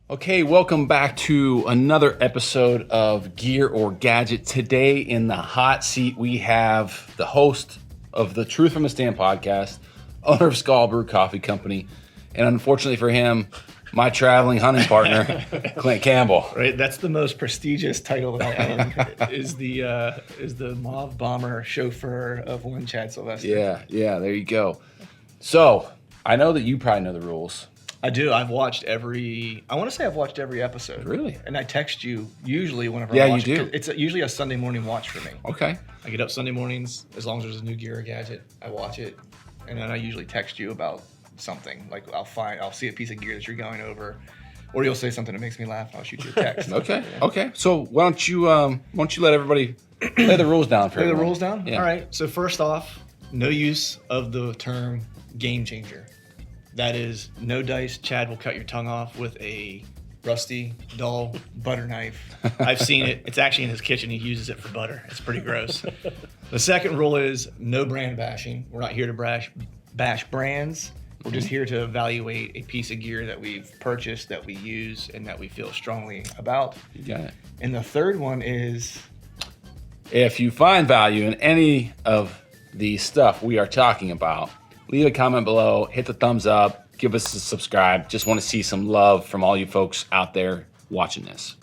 Okay, welcome back to another episode of Gear or Gadget. Today in the hot seat, we have the host of the Truth from a Stand podcast, owner of Skull Brew Coffee Company, and unfortunately for him, my traveling hunting partner, Clint Campbell. Right, that's the most prestigious title that I own. is the Mauve Bomber chauffeur of one Chad Sylvester. Yeah, there you go. So, I know that you probably know the rules. I do. I've watched every episode. Really? And I text you usually whenever Yeah, I watch you it. do. It's usually a Sunday morning watch for me. Okay. I get up Sunday mornings, as long as there's a new gear or gadget, I watch it. And then I usually text you about something. Like I'll see a piece of gear that you're going over, or you'll say something that makes me laugh and I'll shoot you a text. Okay. So why don't you let everybody lay the rules down for Lay the everyone? rules down? Yeah. All right. So first off, no use of the term game changer. That is, no dice. Chad will cut your tongue off with a rusty, dull butter knife. I've seen it. It's actually in his kitchen. He uses it for butter. It's pretty gross. The second rule is no brand bashing. We're not here to bash brands. We're just here to evaluate a piece of gear that we've purchased, that we use, and that we feel strongly about. You got it. And the third one is, If you find value in any of the stuff we are talking about, leave a comment below, hit the thumbs up, give us a subscribe. Just want to see some love from all you folks out there watching this.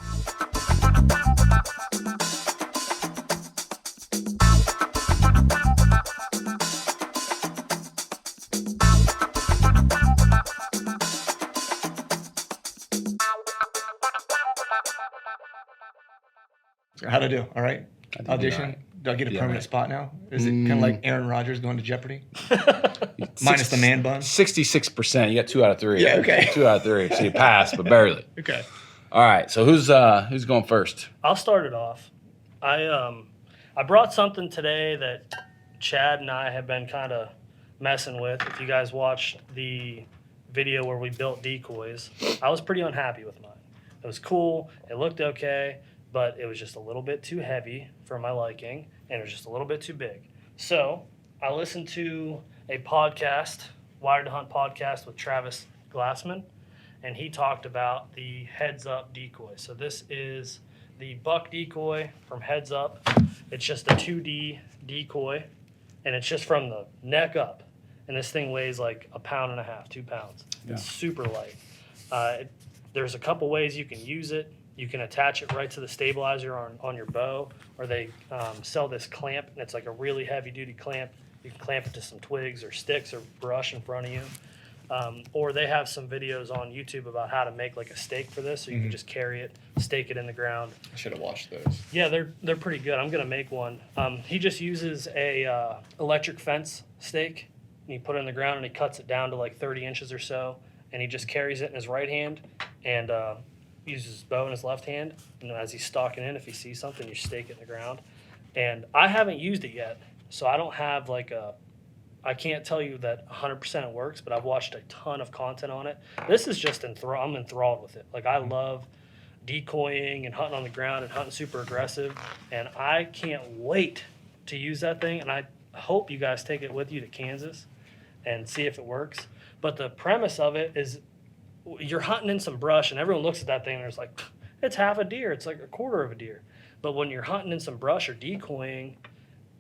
how'd I do? All right? I think Audition? you're right. Do I get a Yeah, permanent right. spot now? Is it kind of like Aaron Rodgers going to Jeopardy? Minus the man bun? 66%. You got 2 out of 3. Yeah, okay. 2 out of 3. So you passed, but barely. Okay. All right. So who's going first? I'll start it off. I brought something today that Chad and I have been kind of messing with. If you guys watched the video where we built decoys, I was pretty unhappy with mine. It was cool. It looked okay, but it was just a little bit too heavy for my liking, and it was just a little bit too big. So I listened to a podcast, Wired to Hunt podcast with Travis Glassman, and he talked about the Heads Up Decoy. So this is the buck decoy from Heads Up. It's just a 2D decoy, and it's just from the neck up. And this thing weighs like 1.5 pounds, 2 pounds. Yeah. It's super light. There's a couple ways you can use it. You can attach it right to the stabilizer on your bow, or they sell this clamp, and it's like a really heavy-duty clamp. You can clamp it to some twigs or sticks or brush in front of you. Or they have some videos on YouTube about how to make like a stake for this, so you can just carry it, stake it in the ground. I should have watched those. Yeah, they're pretty good. I'm gonna make one. He just uses a electric fence stake, and he put it in the ground, and he cuts it down to like 30 inches or so, and he just carries it in his right hand and uses his bow in his left hand. And as he's stalking in, if he sees something, you stake it in the ground. And I haven't used it yet, so I don't have I can't tell you that 100% it works, but I've watched a ton of content on it. This is just I'm enthralled with it. Like, I love decoying and hunting on the ground and hunting super aggressive, and I can't wait to use that thing. And I hope you guys take it with you to Kansas and see if it works. But the premise of it is you're hunting in some brush, and everyone looks at that thing and it's like, it's half a deer. It's like 1/4 of a deer. But when you're hunting in some brush or decoying,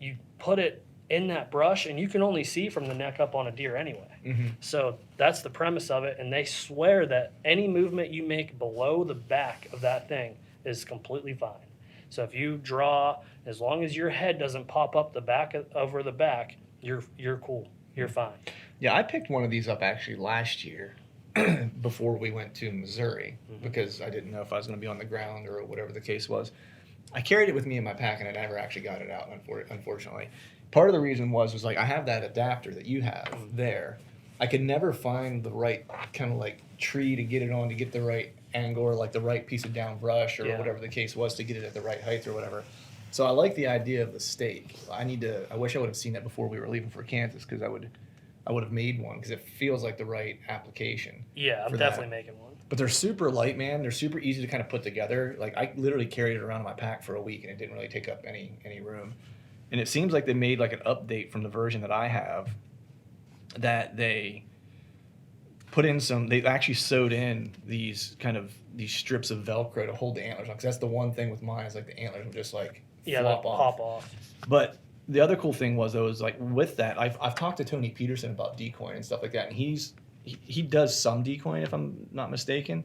you put it in that brush, and you can only see from the neck up on a deer anyway. Mm-hmm. So that's the premise of it, and they swear that any movement you make below the back of that thing is completely fine. So if you draw, as long as your head doesn't pop up the back over the back, you're cool. You're fine. Yeah, I picked one of these up actually last year before we went to Missouri because I didn't know if I was going to be on the ground or whatever the case was. I carried it with me in my pack, and I never actually got it out, unfortunately. Part of the reason was like I have that adapter that you have there. I could never find the right kind of like tree to get it on, to get the right angle or like the right piece of down brush or whatever the case was to get it at the right height or whatever. So I like the idea of the stake. I wish I would have seen that before we were leaving for Kansas, because I would have made one, because it feels like the right application. Yeah, I'm definitely making one. But they're super light, man. They're super easy to kind of put together. Like, I literally carried it around in my pack for a week, and it didn't really take up any room. And it seems like they made like an update from the version that I have, that they put in some. They actually sewed in these strips of Velcro to hold the antlers on. Because that's the one thing with mine is like the antlers will just like flop off. Pop off. But the other cool thing was though is like with that, I've talked to Tony Peterson about decoying and stuff like that, and he does some decoying if I'm not mistaken,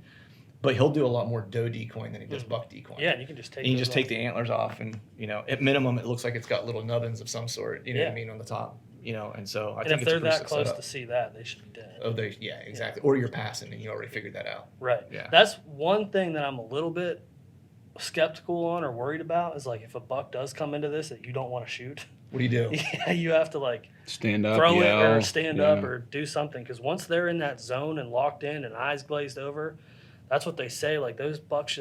but he'll do a lot more doe decoying than he does buck decoying. Yeah, and you can just take. And you just take the antlers off, and at minimum it looks like it's got little nubbins of some sort. You know what I mean on the top. And so I think if they're that close to see that, they should be dead. Oh, exactly. Or you're passing and you already figured that out. Right. Yeah. That's one thing that I'm a little bit skeptical on or worried about is like if a buck does come into this that you don't want to shoot. What do you do? Yeah, you have to like stand up, throw yell, it, or stand up, or do something, because once they're in that zone and locked in and eyes glazed over, that's what they say. Like those bucks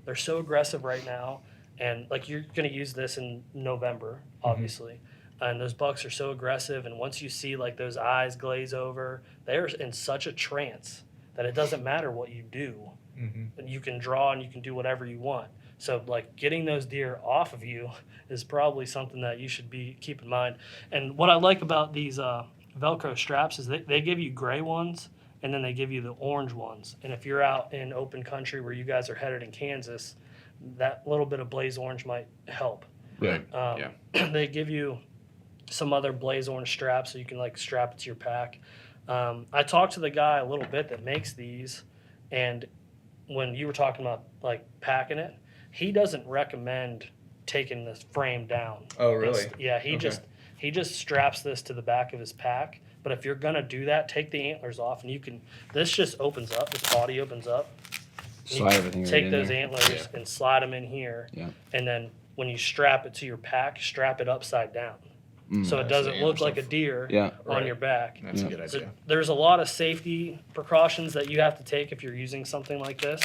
they're so aggressive right now, and like you're gonna use this in November, obviously. And those bucks are so aggressive, and once you see like those eyes glaze over, they're in such a trance that it doesn't matter what you do. And you can draw and you can do whatever you want. So like getting those deer off of you is probably something that you should keep in mind. And what I like about these Velcro straps is they give you gray ones and then they give you the orange ones. And if you're out in open country where you guys are headed in Kansas, that little bit of blaze orange might help. Right. They give you some other blaze orange straps so you can like strap it to your pack. I talked to the guy a little bit that makes these, and when you were talking about like packing it, he doesn't recommend taking this frame down. Oh, really? He just straps this to the back of his pack. But if you're gonna do that, take the antlers off, and this just opens up. This body opens up. Slide everything. Take those antlers and slide them in here. Yeah. And then when you strap it to your pack, strap it upside down. So it doesn't look like a deer on your back. That's a good idea. There's a lot of safety precautions that you have to take if you're using something like this,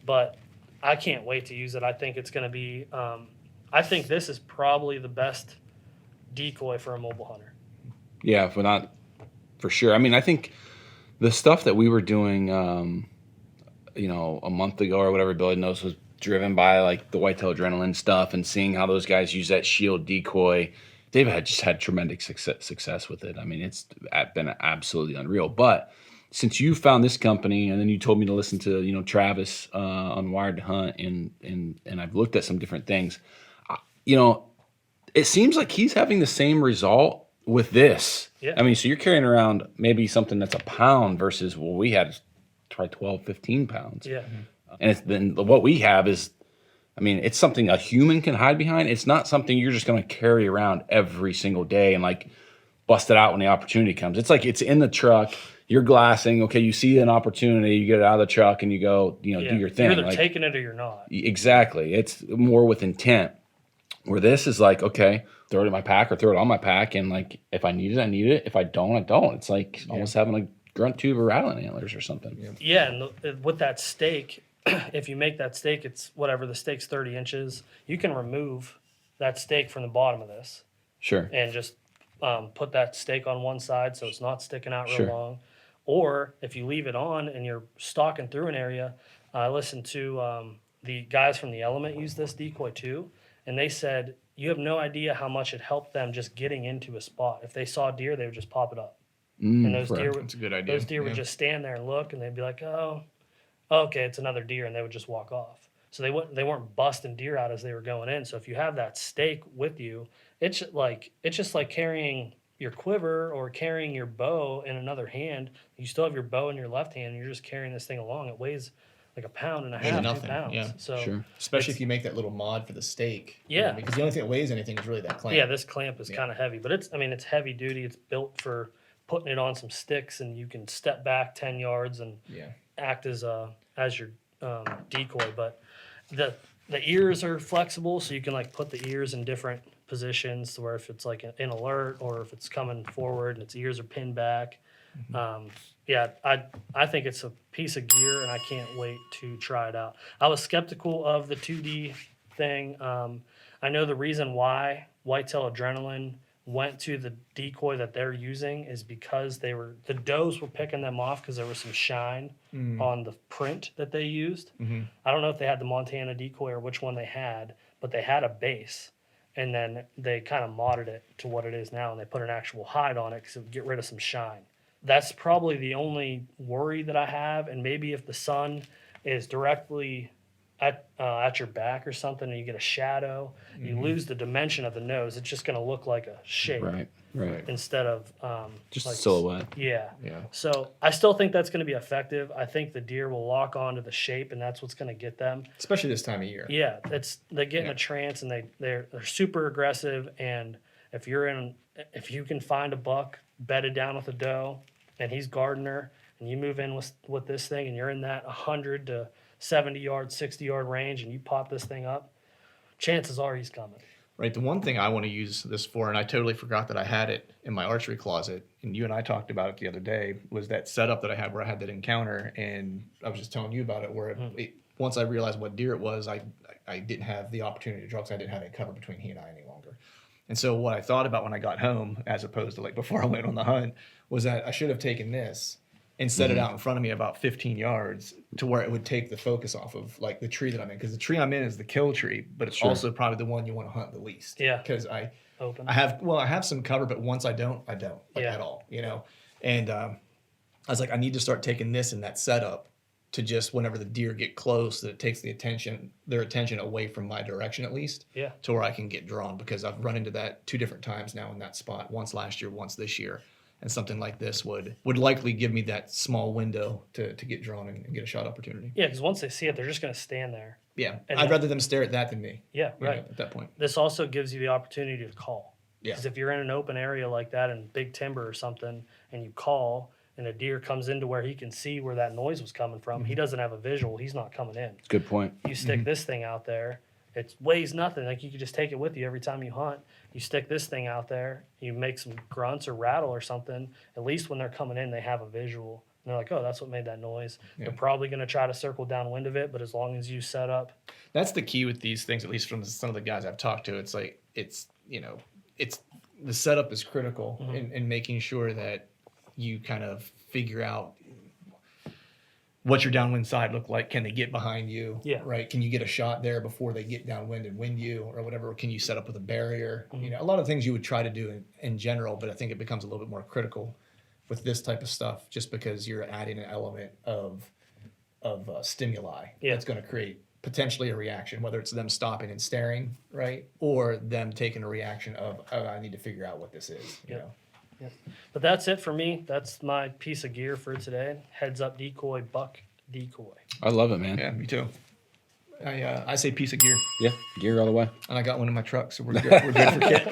but I can't wait to use it. I think it's going to be, I think this is probably the best decoy for a mobile hunter. Yeah, if we're not, for sure. I mean, I think the stuff that we were doing, a month ago or whatever, Billy knows, was driven by like the whitetail adrenaline stuff and seeing how those guys use that Shield Decoy. They've just had tremendous success with it. I mean, it's been absolutely unreal. But since you found this company, and then you told me to listen to Travis on Wired to Hunt, and I've looked at some different things, it seems like he's having the same result with this. Yeah. I mean, so you're carrying around maybe something that's a pound versus what we had probably 12, 15 pounds. Yeah. And then what we have is, I mean, it's something a human can hide behind. It's not something you're just going to carry around every single day and like bust it out when the opportunity comes. It's like it's in the truck. You're glassing. Okay, you see an opportunity, you get it out of the truck and you go, do your thing. You're either taking it or you're not. Exactly. It's more with intent. Where this is like, okay, throw it in my pack or throw it on my pack, and like if I need it, I need it. If I don't, I don't. It's like almost having a grunt tube or rattling antlers or something. Yeah, and with that stake, if you make that stake, it's whatever, the stake's 30 inches. You can remove that stake from the bottom of this. Sure. And just put that stake on one side so it's not sticking out real Sure. long. Or if you leave it on and you're stalking through an area, I listened to the guys from The Element use this decoy too, and they said you have no idea how much it helped them just getting into a spot. If they saw deer, they would just pop it up. And those deer, That's a good idea. Those deer would just stand there and look, and they'd be like, "Oh, okay, it's another deer," and they would just walk off. So they weren't busting deer out as they were going in. So if you have that stake with you, it's just like carrying your quiver or carrying your bow in another hand. You still have your bow in your left hand, and you're just carrying this thing along. It weighs like 1.5 pounds, 2 pounds. Yeah. So Sure. Especially if you make that little mod for the stake. Yeah. Because the only thing that weighs anything is really that clamp. yeah, this clamp is kind of heavy, but it's heavy duty. It's built for putting it on some sticks, and you can step back 10 yards and act as your decoy. But the ears are flexible, so you can like put the ears in different positions to where if it's like in alert or if it's coming forward and its ears are pinned back. I think it's a piece of gear, and I can't wait to try it out. I was skeptical of the 2D thing. I know the reason why Whitetail Adrenaline went to the decoy that they're using is because the does were picking them off because there was some shine on the print that they used. I don't know if they had the Montana decoy or which one they had, but they had a base, and then they kind of modded it to what it is now, and they put an actual hide on it because it would get rid of some shine. That's probably the only worry that I have. And maybe if the sun is directly at your back or something, and you get a shadow, you lose the dimension of the nose. It's just going to look like a shape, Right. instead of Just like a silhouette. Yeah. Yeah. So I still think that's going to be effective. I think the deer will lock onto the shape, and that's what's going to get them. Especially this time of year. Yeah, they get in a trance, and they're super aggressive. And if you can find a buck bedded down with a doe, and he's guarding her, and you move in with this thing, and you're in that 100 to 70 yard, 60-yard range, and you pop this thing up, chances are he's coming. Right. The one thing I want to use this for, and I totally forgot that I had it in my archery closet, and you and I talked about it the other day, was that setup that I had where I had that encounter, and I was just telling you about it, where once I realized what deer it was, I didn't have the opportunity to draw because I didn't have any cover between he and I any longer. And so what I thought about when I got home, as opposed to like before I went on the hunt, was that I should have taken this and set it out in front of me about 15 yards to where it would take the focus off of like the tree that I'm in. Because the tree I'm in is the kill tree, but it's also probably the one you want to hunt the least. Yeah. Because I have some cover, but once I don't at all, And I was like, I need to start taking this in that setup to just whenever the deer get close, that it takes their attention away from my direction at least. Yeah. To where I can get drawn, because I've run into that 2 different times now in that spot, once last year, once this year. And something like this would likely give me that small window to get drawn and get a shot opportunity. Yeah, because once they see it, they're just going to stand there. Yeah, And I'd rather them stare at that than me. Yeah, right. At that point. This also gives you the opportunity to call. Yeah. Because if you're in an open area like that in big timber or something, and you call, and a deer comes into where he can see where that noise was coming from, he doesn't have a visual. He's not coming in. Good point. You stick this thing out there, it weighs nothing. Like, you could just take it with you every time you hunt. You stick this thing out there, you make some grunts or rattle or something. At least when they're coming in, they have a visual. And they're like, oh, that's what made that noise. Yeah. They're probably going to try to circle downwind of it, but as long as you set up. That's the key with these things, at least from some of the guys I've talked to. It's like, it's the setup is critical in making sure that you kind of figure out what's your downwind side look like. Can they get behind you? Yeah. Right. Can you get a shot there before they get downwind and wind you or whatever? Can you set up with a barrier? A lot of things you would try to do in general, but I think it becomes a little bit more critical with this type of stuff, just because you're adding an element of stimuli that's going to create potentially a reaction, whether it's them stopping and staring, right, or them taking a reaction of, oh, I need to figure out what this is. You know. Yeah. But that's it for me. That's my piece of gear for today. Heads Up Decoy, Buck Decoy. I love it, man. Yeah, me too. I say piece of gear, Yeah, gear all the way. and I got one in my truck, so we're good.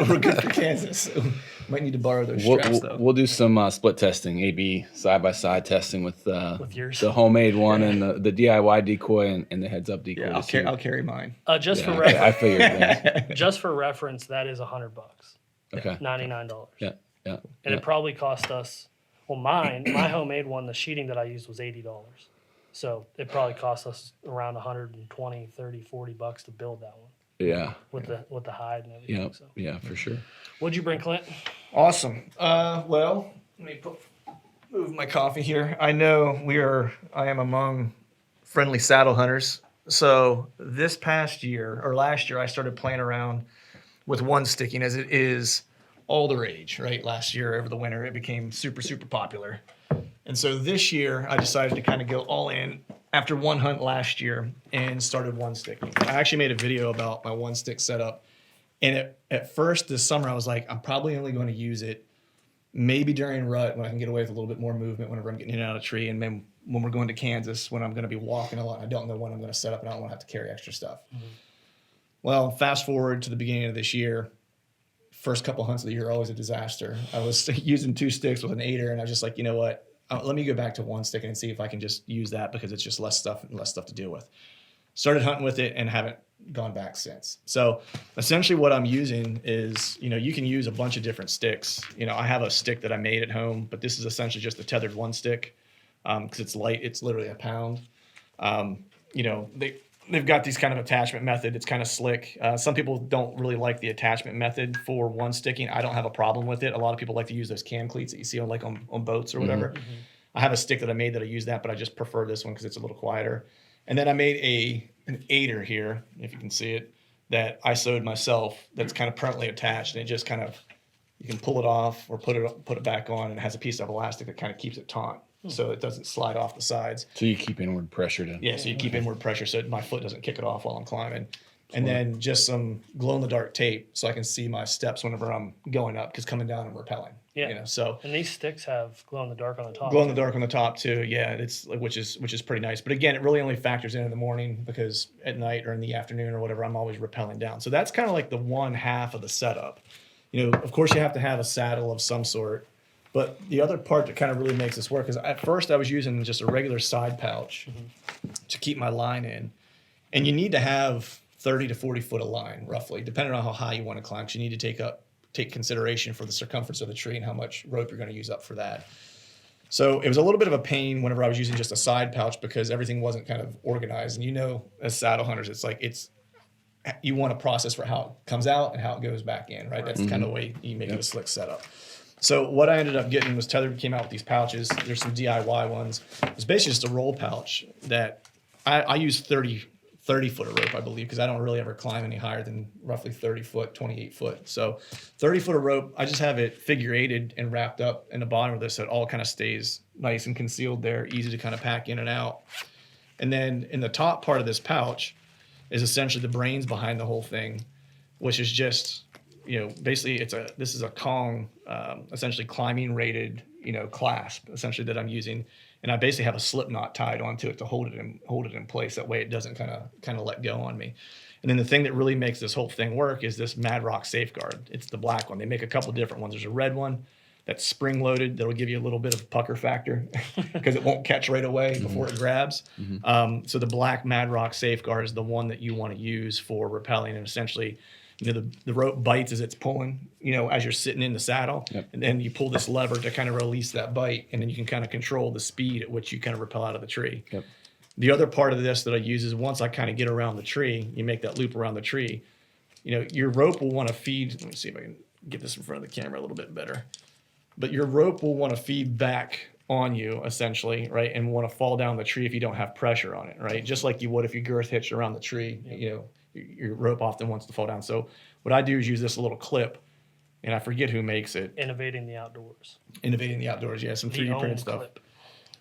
We're good for Kansas. So might need to borrow those straps though. We'll do some split testing, A/B side-by-side testing with yours. the homemade one and the DIY decoy and the Heads Up Decoy. Yeah, I'll carry mine. Just for Okay, I reference, figured. Yeah. just for reference, that is $100. Okay. $99. Yeah. And it probably cost us. Well, my homemade one, the sheeting that I used was $80. So it probably cost us around 120, 30, 40 bucks to build that one. Yeah. With the hide and everything. Yeah. So. Yeah, for sure. What'd you bring, Clint? Awesome. Well, let me move my coffee here. I know I am among friendly saddle hunters. So this past year or last year, I started playing around with one sticking, as it is all the rage, right? Last year over the winter, it became super, super popular. And so this year, I decided to kind of go all in after one hunt last year and started one sticking. I actually made a video about my one stick setup. And at first this summer, I was like, I'm probably only going to use it maybe during rut when I can get away with a little bit more movement whenever I'm getting in and out of a tree. And then when we're going to Kansas, when I'm going to be walking a lot, I don't know when I'm going to set up and I don't want to have to carry extra stuff. Mm-hmm. Well, fast forward to the beginning of this year. First couple hunts of the year are always a disaster. I was using 2 sticks with an 8er, and I was just like, you know what? Let me go back to one stick and see if I can just use that, because it's just less stuff to deal with. Started hunting with it and haven't gone back since. So essentially what I'm using is, you can use a bunch of different sticks. I have a stick that I made at home, but this is essentially just a Tethrd One stick because it's light. It's literally a pound. They've got these kind of attachment method. It's kind of slick. Some people don't really like the attachment method for one sticking. I don't have a problem with it. A lot of people like to use those cam cleats that you see on boats or whatever. Mm-hmm. I have a stick that I made that I use that, but I just prefer this one because it's a little quieter. And then I made an 8er here, if you can see it, that I sewed myself. That's kind of permanently attached, and it just kind of You can pull it off or put it back on, and it has a piece of elastic that kind of keeps it taut, so it doesn't slide off the sides. So you keep inward pressure to. Yeah, so you keep inward pressure so my foot doesn't kick it off while I'm climbing. And then just some glow-in-the-dark tape so I can see my steps whenever I'm going up, because coming down I'm rappelling. Yeah. You know, so And these sticks have glow-in-the-dark on the top. glow-in-the-dark on the top too. Yeah, it's like which is pretty nice. But again, it really only factors in the morning, because at night or in the afternoon or whatever, I'm always rappelling down. So that's kind of like the one half of the setup. You know, of course you have to have a saddle of some sort. But the other part that kind of really makes this work is, at first I was using just a regular side pouch to keep my line in. And you need to have 30 to 40 foot of line, roughly, depending on how high you want to climb. 'Cause you need to take consideration for the circumference of the tree and how much rope you're going to use up for that. So it was a little bit of a pain whenever I was using just a side pouch, because everything wasn't kind of organized. And you know, as saddle hunters, it's like you want to process for how it comes out and how it goes back in, right? That's kind of the way you make it a slick setup. So what I ended up getting was Tethrd came out with these pouches. There's some DIY ones. It's basically just a roll pouch that I use 30 foot of rope, I believe, because I don't really ever climb any higher than roughly 30 foot, 28 foot. So 30 foot of rope, I just have it figure eighted and wrapped up in the bottom of this, so it all kind of stays nice and concealed there, easy to kind of pack in and out. And then in the top part of this pouch is essentially the brains behind the whole thing, which is just, you know, basically this is a Kong, essentially climbing rated, you know, clasp essentially that I'm using. And I basically have a slip knot tied onto it to hold it in place. That way it doesn't kind of let go on me. And then the thing that really makes this whole thing work is this Mad Rock Safeguard. It's the black one. They make a couple different ones. There's a red one that's spring loaded. That'll give you a little bit of pucker factor because it won't catch right away before it grabs. So the black Mad Rock Safeguard is the one that you want to use for rappelling, and essentially, you know, the rope bites as it's pulling, you know, as you're sitting in the saddle. And then you pull this lever to kind of release that bite, and then you can kind of control the speed at which you kind of rappel out of the tree. The other part of this that I use is, once I kind of get around the tree, you make that loop around the tree, you know, your rope will want to feed. Let me see if I can get this in front of the camera a little bit better. But your rope will want to feed back on you, essentially, right? And want to fall down the tree if you don't have pressure on it, right? Just like you would if you girth hitched around the tree, you know, your rope often wants to fall down. So what I do is use this little clip, and I forget who makes it. Innovating the outdoors, yeah, some 3D printed stuff. Clip.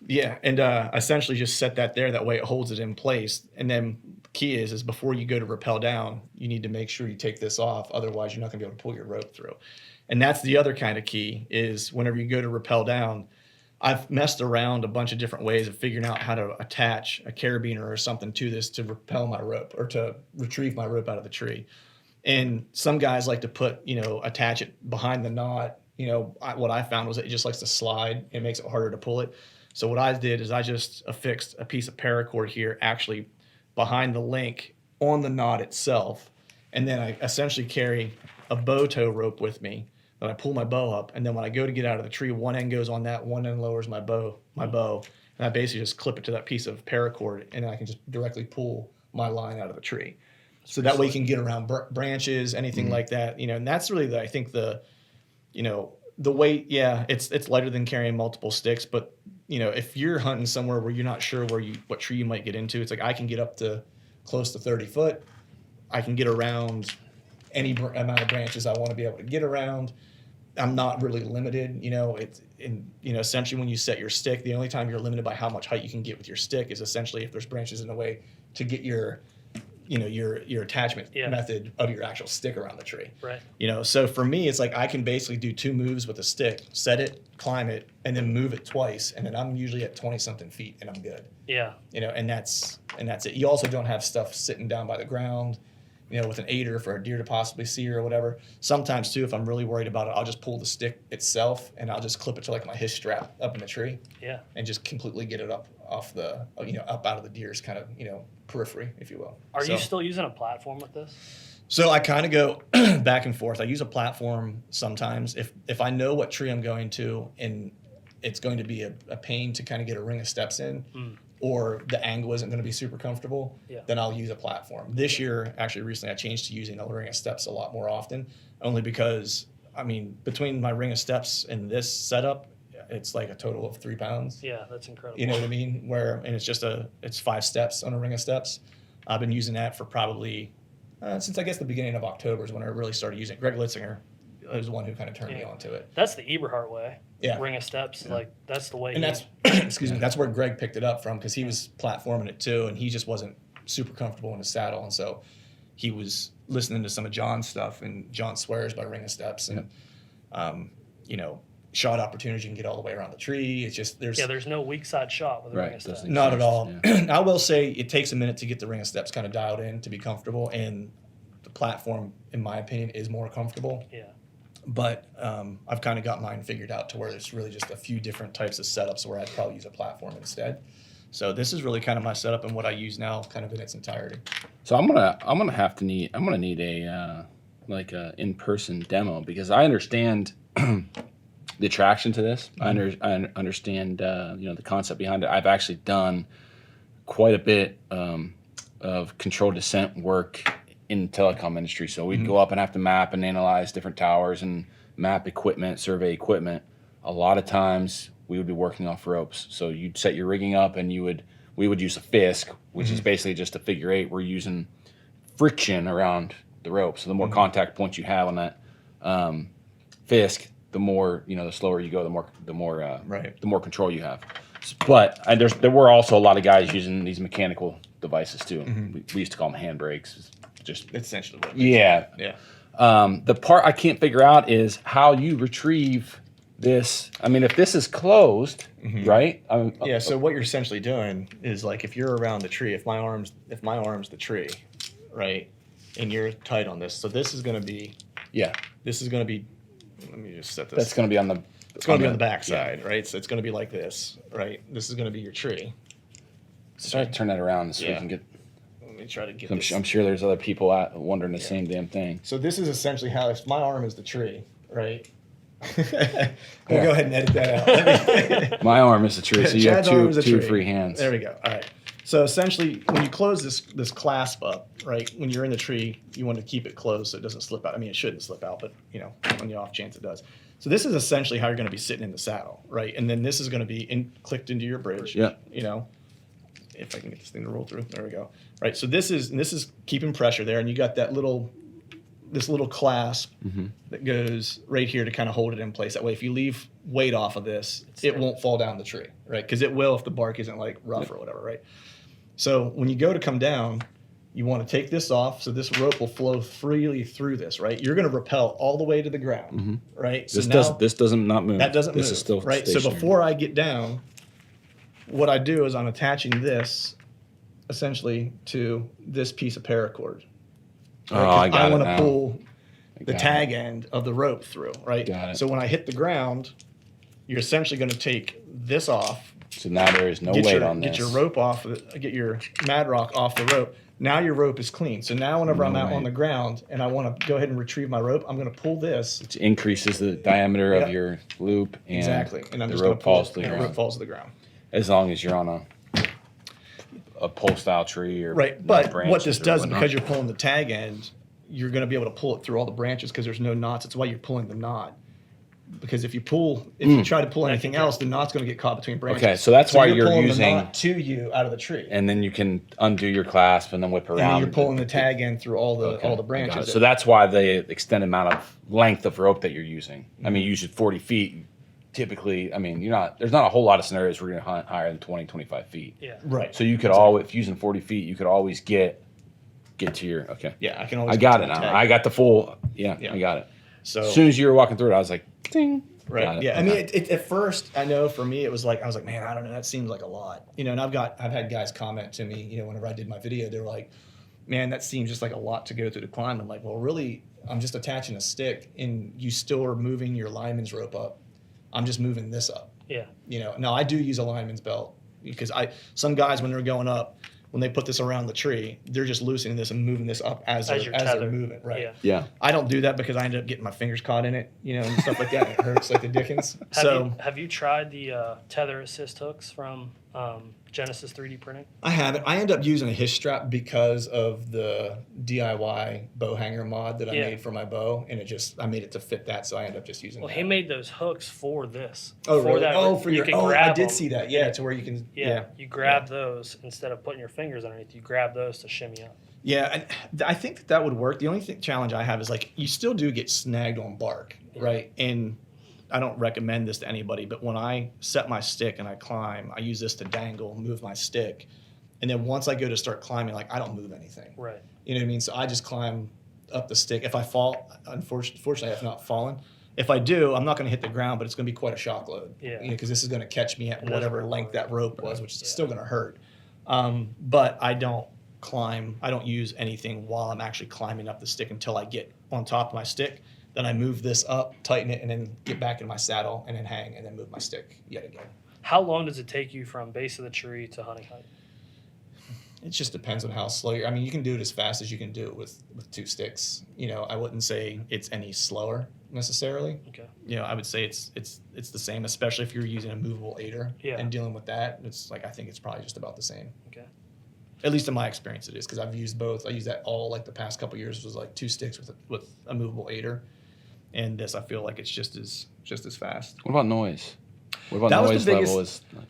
Yeah, and essentially just set that there. That way it holds it in place. And then the key is before you go to rappel down, you need to make sure you take this off. Otherwise, you're not going to be able to pull your rope through. And that's the other kind of key is whenever you go to rappel down, I've messed around a bunch of different ways of figuring out how to attach a carabiner or something to this to rappel my rope or to retrieve my rope out of the tree. And some guys like to put, you know, attach it behind the knot. You know, what I found was that it just likes to slide. It makes it harder to pull it. So what I did is I just affixed a piece of paracord here actually behind the link on the knot itself. And then I essentially carry a bow tow rope with me. Then I pull my bow up, and then when I go to get out of the tree, one end goes on that, one end lowers my bow, and I basically just clip it to that piece of paracord, and then I can just directly pull my line out of the tree. So that way you can get around branches, anything like that, you know. And that's really I think the weight. Yeah, it's lighter than carrying multiple sticks, but you know, if you're hunting somewhere where you're not sure what tree you might get into, it's like I can get up to close to 30 foot. I can get around any amount of branches I want to be able to get around. I'm not really limited, you know. Essentially when you set your stick, the only time you're limited by how much height you can get with your stick is essentially if there's branches in the way to get your attachment method of your actual stick around the tree. Right. You know, so for me, it's like I can basically do 2 moves with a stick, set it, climb it, and then move it twice, and then I'm usually at 20-something feet, and I'm good. Yeah. You know, and that's it. You also don't have stuff sitting down by the ground, you know, with an aider for a deer to possibly see or whatever. Sometimes too, if I'm really worried about it, I'll just pull the stick itself and I'll just clip it to like my hitch strap up in the tree. Yeah. And just completely get it up off the, up out of the deer's kind of, periphery, if you will. Are you still using a platform with this? So I kind of go back and forth. I use a platform sometimes if I know what tree I'm going to and it's going to be a pain to kind of get a ring of steps in. Or the angle isn't going to be super comfortable, then I'll use a platform. This year, actually recently, I changed to using a ring of steps a lot more often, only because, between my ring of steps and this setup, it's like a total of 3 pounds. Yeah, that's incredible. You know what I mean? And it's 5 steps on a ring of steps. I've been using that for probably, since I guess the beginning of October is when I really started using it. Greg Litzinger was the one who kind of turned me onto it. That's the Eberhard way. Yeah. Ring of steps, like that's the way. And that's excuse me, that's where Greg picked it up from, because he was platforming it too, and he just wasn't super comfortable in the saddle, and so he was listening to some of John's stuff, and John swears by ring of steps, and you know, shot opportunities you can get all the way around the tree. It's just there's no weak side shot with a ring of steps. Not at all. I will say it takes a minute to get the ring of steps kind of dialed in to be comfortable, and the platform, in my opinion, is more comfortable. Yeah. But I've kind of got mine figured out to where there's really just a few different types of setups where I'd probably use a platform instead. So this is really kind of my setup and what I use now, kind of in its entirety. So I'm gonna need a like a in-person demo, because I understand the attraction to this. I understand you know, the concept behind it. I've actually done quite a bit of controlled descent work in the telecom industry. So we'd go up and have to map and analyze different towers and map equipment, survey equipment. A lot of times we would be working off ropes. So you'd set your rigging up, and we would use a Fisk, which is basically just a figure eight. We're using friction around the rope. So the more contact points you have on that Fisk, the more, you know, the slower you go, the more control you have. But there were also a lot of guys using these mechanical devices too. We used to call them handbrakes. Just essentially what it is. The part I can't figure out is how you retrieve this. I mean, if this is closed, right? So what you're essentially doing is, like, if you're around the tree, if my arm's the tree, right, and you're tight on this, so this is going to be let me just set this. That's going to be on the. It's going to be on the back side, right? So it's going to be like this, right? This is going to be your tree. So try to turn that around so we can get. Let me try to get. I'm sure there's other people wondering the same damn thing. So this is essentially how, if my arm is the tree, right? We'll go ahead and edit that out. My arm is the tree, so you have two free hands. There we go. All right. So essentially, when you close this clasp up, right, when you're in the tree, you want to keep it closed so it doesn't slip out. I mean, it shouldn't slip out, but, you know, on the off chance it does. So this is essentially how you're going to be sitting in the saddle, right? And then this is going to be clicked into your bridge. Yeah. You know, if I can get this thing to roll through. There we go. Right. So this is keeping pressure there, and you got that little clasp that goes right here to kind of hold it in place. That way, if you leave weight off of this, it won't fall down the tree, right? Because it will if the bark isn't like rough or whatever, right? So when you go to come down, you want to take this off so this rope will flow freely through this, right? You're going to rappel all the way to the ground, right? So this doesn't not move. That doesn't move. This is still right. stationary. So before I get down, what I do is I'm attaching this essentially to this piece of paracord. Right? I want to pull the tag end of the rope through, right? Got it. So when I hit the ground, you're essentially going to take this off. So now there is no weight on this. Get your rope off. Get your Mad Rock off the rope. Now your rope is clean. So now whenever I'm out on the ground and I want to go ahead and retrieve my rope, I'm going to pull this. Which increases the diameter of your loop, and and I'm the just rope falls to the ground. Rope falls to the ground. As long as you're on a pole style tree or right. But what this does, whatnot. because you're pulling the tag end, you're going to be able to pull it through all the branches because there's no knots. That's why you're pulling the knot. Because if you try to pull anything else, the knot's going to get caught between branches. Okay, so that's why you're pulling using the knot to you out of the tree, and then you can undo your clasp and then whip around. And then you're pulling the tag end through all the branches. So that's why the extended amount of length of rope that you're using. I mean, you use it 40 feet. Typically, I mean, there's not a whole lot of scenarios where you're going to hunt higher than 20, 25 feet. Yeah. Right. So you could always, if using 40 feet, you could always get to your, okay. Yeah, I can always. I got it now. I got the full, I got it. So as soon as you were walking through it, I was like, ding. Right. Yeah. I mean, at first, I know for me, it was like, I was like, man, I don't know. That seems like a lot, and I've had guys comment to me, whenever I did my video, they were like, man, that seems just like a lot to go through the climb. I'm like, well, really, I'm just attaching a stick and you still are moving your lineman's rope up. I'm just moving this up. Yeah. Now I do use a lineman's belt because some guys, when they're going up, when they put this around the tree, they're just loosening this and moving this up as they're moving. Right. Yeah. I don't do that because I end up getting my fingers caught in it, and stuff like that. It hurts like the dickens. Have you tried the tether assist hooks from Genesis 3D printing? I haven't. I end up using a hitch strap because of the DIY bow hanger mod that I made for my bow, and I made it to fit that, so I end up just using that. He made those hooks for this. Oh, really? That, I did see that. Yeah, to where you can. Yeah, you grab those instead of putting your fingers underneath. You grab those to shimmy up. Yeah, and I think that would work. The only challenge I have is like you still do get snagged on bark, right? And I don't recommend this to anybody, but when I set my stick and I climb, I use this to dangle, move my stick. And then once I go to start climbing, like I don't move anything. Right. You know what I mean? So I just climb up the stick. If I fall, unfortunately, I have not fallen. If I do, I'm not going to hit the ground, but it's going to be quite a shock load. Yeah. Because this is going to catch me at whatever length that rope was, which is still going to hurt. But I don't climb. I don't use anything while I'm actually climbing up the stick until I get on top of my stick. Then I move this up, tighten it, and then get back in my saddle and then hang and then move my stick yet again. How long does it take you from base of the tree to hunting height? It just depends on how slow you're. I mean, you can do it as fast as you can do it with 2 sticks. You know, I wouldn't say it's any slower necessarily. Okay. You know, I would say it's the same, especially if you're using a movable aider and dealing with that. It's like I think it's probably just about the same. Okay. At least in my experience, it is because I've used both. I used that all like the past couple of years was like 2 sticks with a movable aider, and this I feel like it's just as fast. What about noise? What about noise level?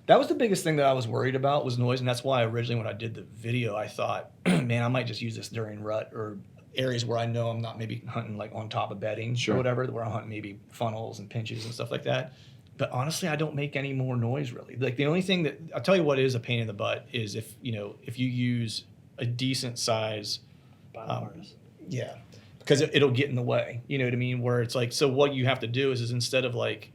That was the biggest thing that I was worried about was noise, and that's why originally when I did the video, I thought, man, I might just use this during rut or areas where I know I'm not maybe hunting like on top of bedding or whatever, where I'm hunting maybe funnels and pinches and stuff like that. But honestly, I don't make any more noise really. Like the only thing that I'll tell you what is a pain in the butt is if you use a decent size, because it'll get in the way. You know what I mean? Where it's like, so what you have to do is instead of like,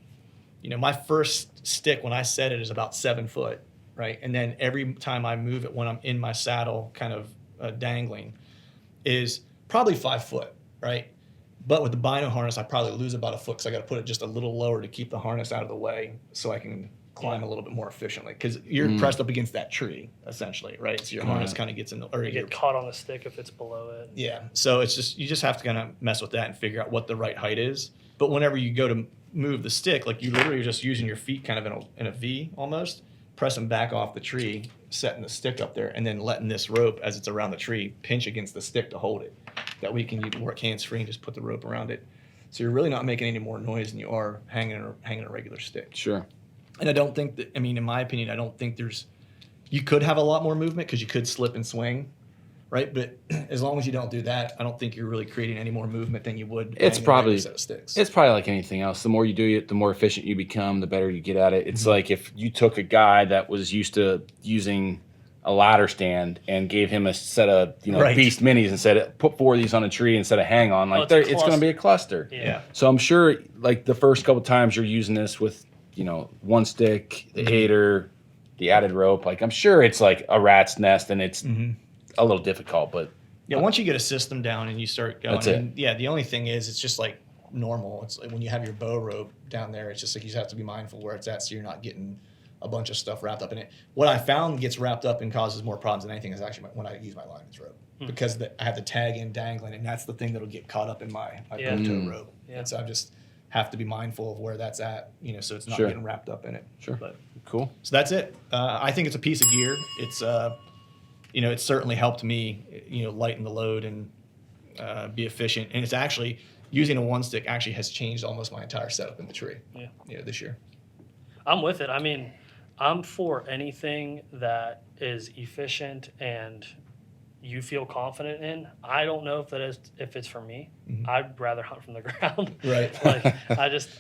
my first stick when I set it is about 7 foot, right? And then every time I move it when I'm in my saddle, kind of dangling, is probably 5 foot, right? But with the Bino harness, I probably lose about a foot because I got to put it just a little lower to keep the harness out of the way so I can climb a little bit more efficiently because you're pressed up against that tree, essentially, right? So your harness kind of gets in the... Or you get caught on the stick if it's below it. Yeah. So it's just... You just have to kind of mess with that and figure out what the right height is. But whenever you go to move the stick, like you literally are just using your feet kind of in a V almost, pressing back off the tree, setting the stick up there, and then letting this rope, as it's around the tree, pinch against the stick to hold it. That way you can work hands-free and just put the rope around it. So you're really not making any more noise than you are hanging a regular stick. Sure. And I don't think that, in my opinion, I don't think you could have a lot more movement because you could slip and swing, right? But as long as you don't do that, I don't think you're really creating any more movement than you would. It's probably a set of sticks. It's probably like anything else. The more you do it, the more efficient you become, the better you get at it. It's like if you took a guy that was used to using a ladder stand and gave him a set of Beast Minis and said, put 4 of these on a tree instead of hang on, like it's going to be a cluster. Yeah. So I'm sure like the first couple times you're using this with 1 stick, the aider, the added rope, like I'm sure it's like a rat's nest and it's a little difficult, but once you get a system down and you start going, that's it. And the only thing is it's just like normal. It's like when you have your bow rope down there, it's just like you just have to be mindful where it's at so you're not getting a bunch of stuff wrapped up in it. What I found gets wrapped up and causes more problems than anything is actually when I use my lineman's rope because I have the tag in dangling, and that's the thing that'll get caught up in my toe rope. Yeah. And so I just have to be mindful of where that's at, so it's not getting wrapped up in it. Sure. But cool. So that's it. I think it's a piece of gear. It's it's certainly helped me, lighten the load and be efficient. And it's actually using a 1 stick actually has changed almost my entire setup in the tree. Yeah. This year. I'm with it. I mean, I'm for anything that is efficient and you feel confident in. I don't know if it's for me. I'd rather hunt from the ground. Right.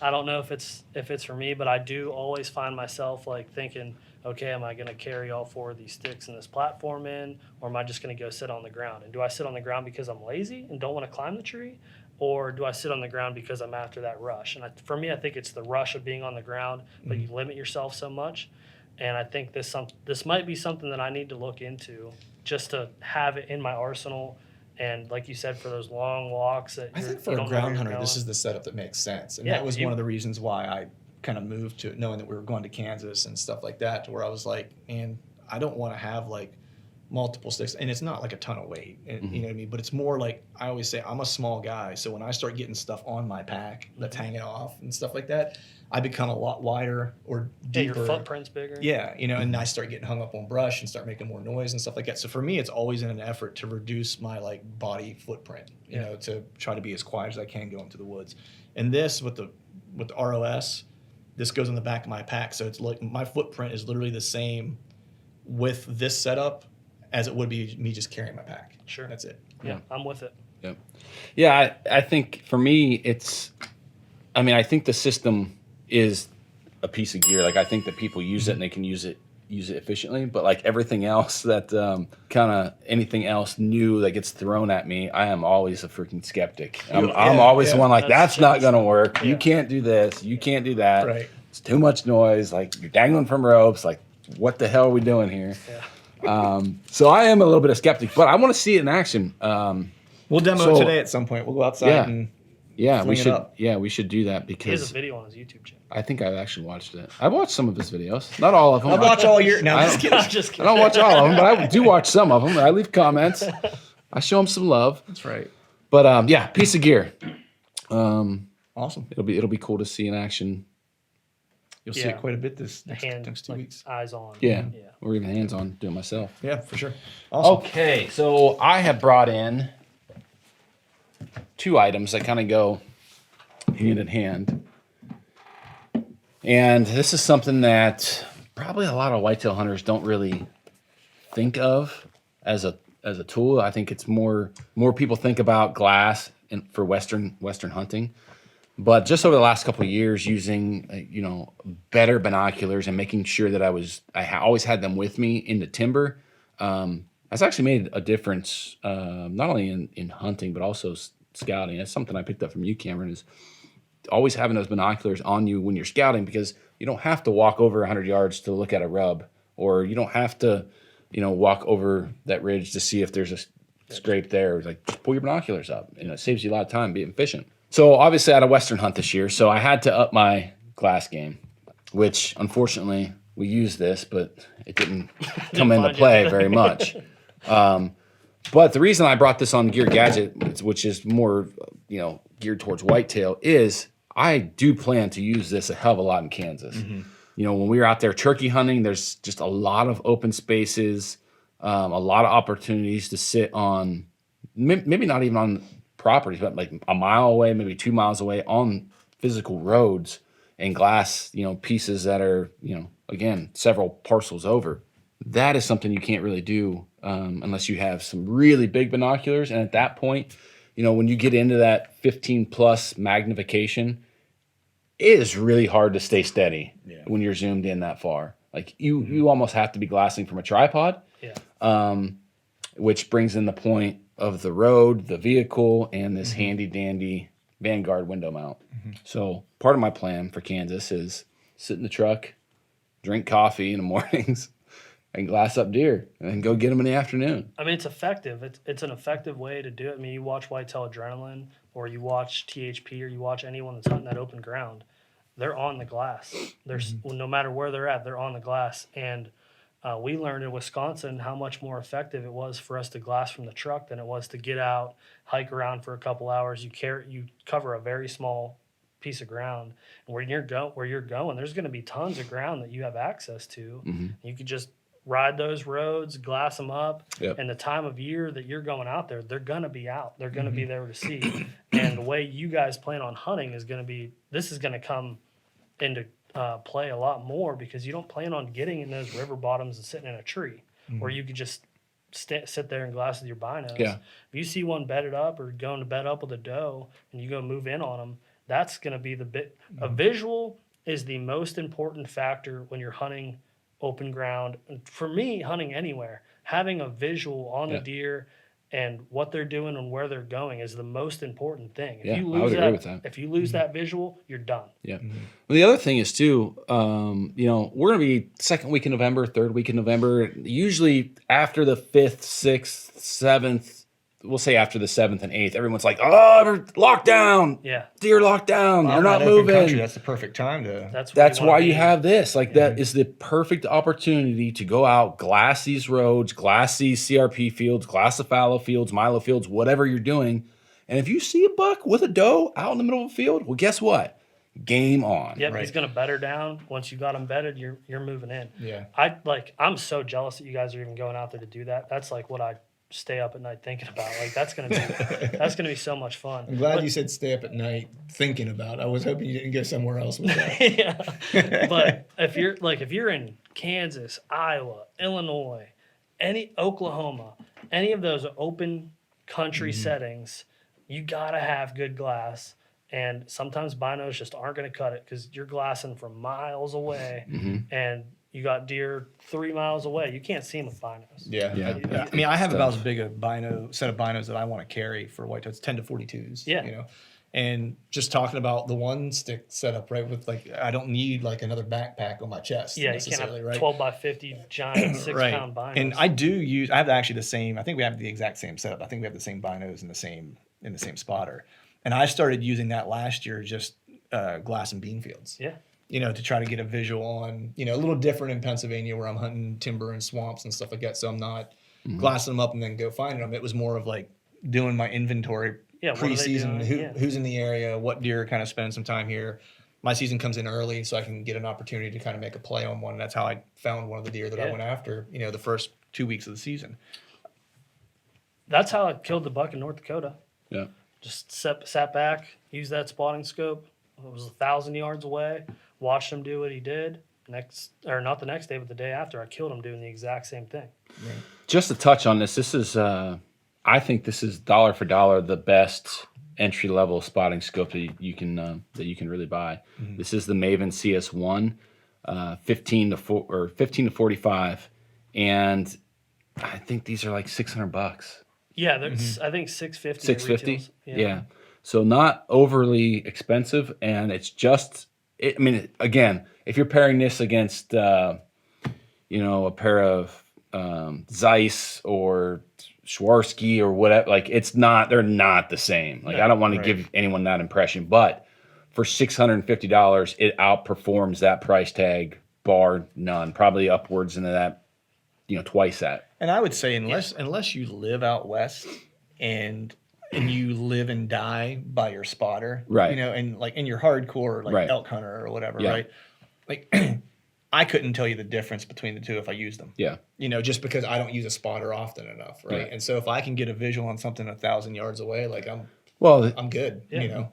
I don't know if it's for me, but I do always find myself like thinking, okay, am I going to carry all 4 of these sticks and this platform in, or am I just going to go sit on the ground? And do I sit on the ground because I'm lazy and don't want to climb the tree? Or do I sit on the ground because I'm after that rush? And for me, I think it's the rush of being on the ground, but you limit yourself so much. And I think this might be something that I need to look into just to have it in my arsenal. And like you said, for those long walks. I think for a ground hunter, this is the setup that makes sense. And that was one of the reasons why I kind of moved to it, knowing that we were going to Kansas and stuff like that, to where I was like, man, I don't want to have like multiple sticks, and it's not like a ton of weight, you know what I mean? But it's more like, I always say, I'm a small guy, so when I start getting stuff on my pack that's hanging off and stuff like that, I become a lot wider or deeper. Your footprint's bigger. Yeah, you know, and I start getting hung up on brush and start making more noise and stuff like that. So for me, it's always in an effort to reduce my like body footprint, you know, to try to be as quiet as I can going into the woods. And this with the ROS, this goes in the back of my pack, so it's like my footprint is literally the same with this setup as it would be me just carrying my pack. Sure. That's it. Yeah, I'm with it. Yep. Yeah, I think for me, I think the system is a piece of gear. Like, I think that people use it and they can use it efficiently, but like everything else that kind of anything else new that gets thrown at me, I am always a freaking skeptic. I'm always the one like, that's not going to work. Yeah. You can't do this. You can't do that. Right. It's too much noise. Like, you're dangling from ropes. Like, what the hell are we doing here? Yeah. So I am a little bit of skeptic, but I want to see it in action. We'll demo it today at some point. We'll go outside and we should. Yeah, we should do that because he has a video on his YouTube channel. I think I've actually watched it. I've watched some of his videos, not all of them. I watch all your. No, I'm just Just I don't watch all of them, but I do watch some of them. I leave comments. I show them some love. That's right. But yeah, piece of gear. Awesome. It'll be cool to see in action. You'll see it quite a bit this next 2 like, weeks. Eyes on. Yeah, or even hands on. Do it myself. Yeah, for sure. Awesome. Okay, so I have brought in 2 items that kind of go hand in hand. And this is something that probably a lot of whitetail hunters don't really think of as a tool. I think it's more people think about glass for western hunting. But just over the last couple of years, using better binoculars and making sure that I always had them with me in the timber, has actually made a difference, not only in hunting but also scouting. That's something I picked up from you, Cameron, is always having those binoculars on you when you're scouting, because you don't have to walk over 100 yards to look at a rub, or you don't have to walk over that ridge to see if there's a scrape there. Like, just pull your binoculars up, and it saves you a lot of time being efficient. So obviously I had a western hunt this year, so I had to up my glass game, which unfortunately we used this, but it didn't come into play very much. But the reason I brought this on Gear Gadget, which is more geared towards whitetail, is I do plan to use this a hell of a lot in Kansas. Mm-hmm. When we were out there turkey hunting, there's just a lot of open spaces, a lot of opportunities to sit on, maybe not even on properties, but like a mile away, maybe 2 miles away, on physical roads and glass, pieces that are, again, several parcels over. That is something you can't really do unless you have some really big binoculars. And at that point, when you get into that 15 plus magnification, it is really hard to stay steady when you're zoomed in that far. Like you almost have to be glassing from a tripod, which brings in the point of the road, the vehicle, and this handy dandy Vanguard window mount. Mm-hmm. So part of my plan for Kansas is sit in the truck, drink coffee in the mornings, and glass up deer, and then go get them in the afternoon. I mean, it's effective. It's an effective way to do it. I mean, you watch Whitetail Adrenaline, or you watch THP, or you watch anyone that's hunting that open ground. They're on the glass. No matter where they're at, they're on the glass. And we learned in Wisconsin how much more effective it was for us to glass from the truck than it was to get out, hike around for a couple hours. You cover a very small piece of ground, and where you're going, there's going to be tons of ground that you have access to. Mm-hmm. You could just ride those roads, glass them up, and the time of year that you're going out there, they're going to be out. They're going to be there to see. And the way you guys plan on hunting is going to come into play a lot more, because you don't plan on getting in those river bottoms and sitting in a tree where you could just sit there and glass with your binos. Yeah. If you see one bedded up or going to bed up with a doe and you go move in on them, that's going to be the bit. A visual is the most important factor when you're hunting open ground. For me, hunting anywhere, having a visual on the deer and what they're doing and where they're going is the most important thing. If you lose I would agree with that. If you lose that visual, you're done. Yeah. Mm-hmm. Well, the other thing is too, we're going to be second week in November, third week in November. Usually after the 5th, 6th, 7th we'll say after the 7th and 8th, everyone's like, oh, locked down. Yeah. Deer locked down. Well, They're not that open moving. country, that's the perfect time to. That's wanna why you be. have this. Like that is the perfect opportunity to go out, glass these roads, glass these CRP fields, glass the fallow fields, milo fields, whatever you're doing. And if you see a buck with a doe out in the middle of a field, well, guess what? Game on. Yep, Right. he's gonna bed her down. Once you got him bedded, you're moving in. Yeah. I'm so jealous that you guys are even going out there to do that. That's like what I stay up at night thinking about. Like that's gonna be so much fun. I'm glad you said stay up at night thinking about. I was hoping you didn't go somewhere else with that. Yeah. But if you're in Kansas, Iowa, Illinois, Oklahoma, any of those open country settings, you gotta have good glass. And sometimes binos just aren't going to cut it because you're glassing from miles away, and you got deer 3 miles away. You can't see them with binos. Yeah. I mean, I have about as big a set of binos that I want to carry for whitetails, 10 to 42s. Yeah. You know, and just talking about the one stick setup, right? With like, I don't need like another backpack on my chest. Yeah, you can't have necessarily, right? 12 by 50 giant 6-pound binos. And I have actually the same. I think we have the exact same setup. I think we have the same binos in the same spotter. And I started using that last year, just glass and bean fields. Yeah. You know, to try to get a visual on, you know, a little different in Pennsylvania where I'm hunting timber and swamps and stuff like that. So I'm not glassing them up and then go finding them. It was more of like doing my inventory pre-season. Who's in the area? What deer are kind of spending some time here? My season comes in early, so I can get an opportunity to kind of make a play on one. And that's how I found one of the deer that I went after, you know, the first 2 weeks of the season. That's how I killed the buck in North Dakota. Yeah. Just sat back, used that spotting scope. It was 1,000 yards away. Watched him do what he did. Not the next day, but the day after, I killed him doing the exact same thing. Right. Just to touch on this, I think this is dollar for dollar the best entry level spotting scope that you can really buy. This is the Maven CS1, 15 to 45, and I think these are like $600. Yeah, there's I think 650. $650. Yeah. So not overly expensive, and it's just. I mean, again, if you're pairing this against, a pair of Zeiss or Swarovski or whatever, like they're not the same. Like I don't want to give anyone that impression, but for $650, it outperforms that price tag bar none. Probably upwards into that, twice that. And I would say unless you live out west and you live and die by your spotter, right? And like in your hardcore elk hunter or whatever, right? Like I couldn't tell you the difference between the two if I used them. Yeah. Just because I don't use a spotter often enough, right? Yeah. And so if I can get a visual on something 1,000 yards away, like I'm good. Yeah.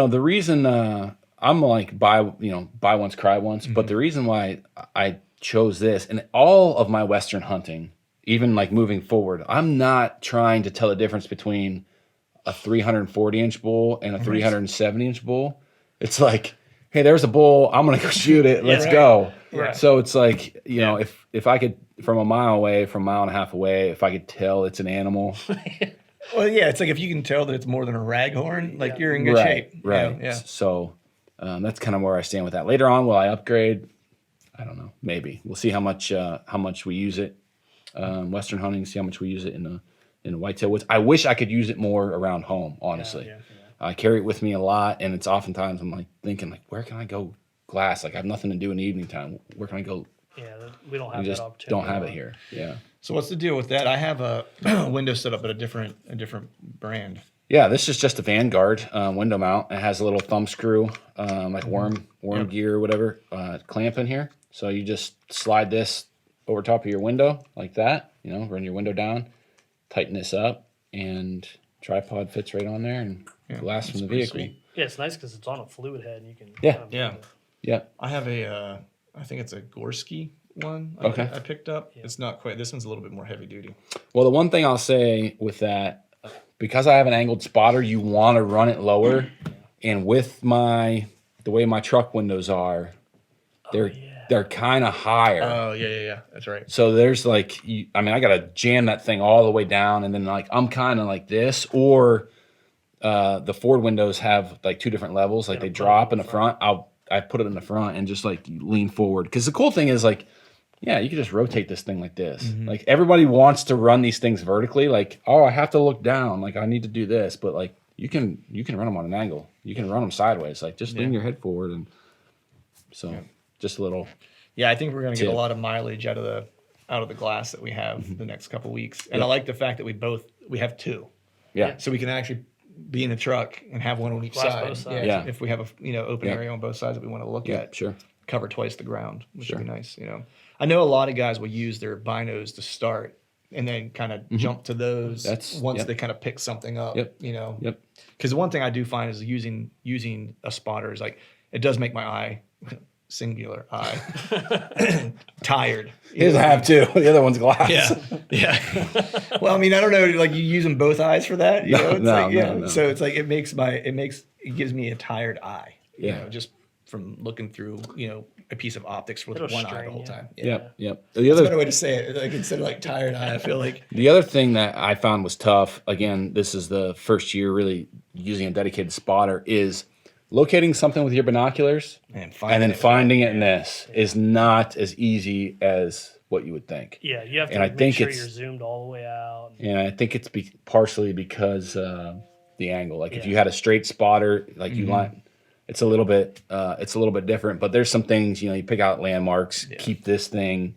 The reason I'm like buy once, cry once, but the reason why I chose this and all of my Western hunting, even like moving forward, I'm not trying to tell the difference between a 340-inch bull and a 370-inch bull. It's like, hey, there's a bull. I'm going to go shoot it. Let's go. Right. So it's like, if I could, from a mile away, from a mile and a half away, if I could tell it's an animal. Well, yeah, it's like if you can tell that it's more than a raghorn, like you're in good shape. Right. Yeah. So that's kind of where I stand with that. Later on, will I upgrade? I don't know. Maybe. We'll see how much we use it. Western hunting, see how much we use it in the whitetail woods. I wish I could use it more around home, honestly. Yeah. I carry it with me a lot, and it's oftentimes I'm like thinking, like, where can I go glass? Like I have nothing to do in the evening time. Where can I go? Yeah, we don't have that opportunity. Don't have it here. Yeah. So what's the deal with that? I have a window set up at a different brand. Yeah, this is just a Vanguard window mount. It has a little thumb screw, like worm gear or whatever, clamp in here. So you just slide this over top of your window like that. Run your window down, tighten this up, and tripod fits right on there and glass from the vehicle. Sweet. Yeah, it's nice because it's on a fluid head and you can. Yeah. I have I think it's a Gorski one. I picked up. Yeah. It's not quite. This one's a little bit more heavy duty. Well, the one thing I'll say with that, because I have an angled spotter, you want to run it lower, and with the way my truck windows are, they're kind of higher. Oh, yeah. That's right. So there's I got to jam that thing all the way down, and then I'm kind of like this, or the Ford windows have like two different levels. Like they drop in the front. I put it in the front and just like lean forward. Because the cool thing is yeah, you can just rotate this thing like this. Like everybody wants to run these things vertically. Like, oh, I have to look down. Like I need to do this, but like you can run them on an angle. You can run them sideways. Like just lean your head forward, and so just a little. Yeah, I think we're going to get a tip. lot of mileage out of the glass that we have the next couple weeks, and I like the fact that we have two. Yeah. So we can actually be in a truck and have one on each Glass side. both sides. Yeah. If we have a open area on both sides that we want to look Yeah. at, Sure. cover twice the ground, which Sure. would be nice. I know a lot of guys will use their binos to start and then kind of jump to those once they kind of pick something up. Yep. Yep. Because the one thing I do find is using a spotter is like it does make my eye. Singular eye tired. He doesn't have two. The other one's glass. Yeah. Well, I mean, I don't know. Like you using both eyes for that? No. So it's like it gives me a tired eye. Just from looking through a piece of optics with It'll one eye strain the whole you. time. Yep. The That's a other better way to say it. Like instead of like tired eye, I feel like The other thing that I found was tough, again, this is the first year really using a dedicated spotter, is locating something with your binoculars and then finding it in this is not as easy as what you would think. Yeah, you have to And I make think sure it's- you're zoomed all the way out. And I think it's partially because the angle. Like if you had a straight spotter, like you want, it's a little bit different. But there's some things, you pick out landmarks, keep this thing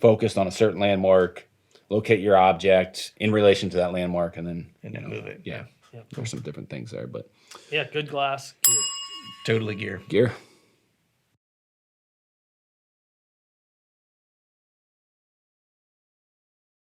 focused on a certain landmark, locate your object in relation to that landmark, and then move it. Yeah. Yep. There's some different things there, but Yeah, good glass gear. Totally gear. gear.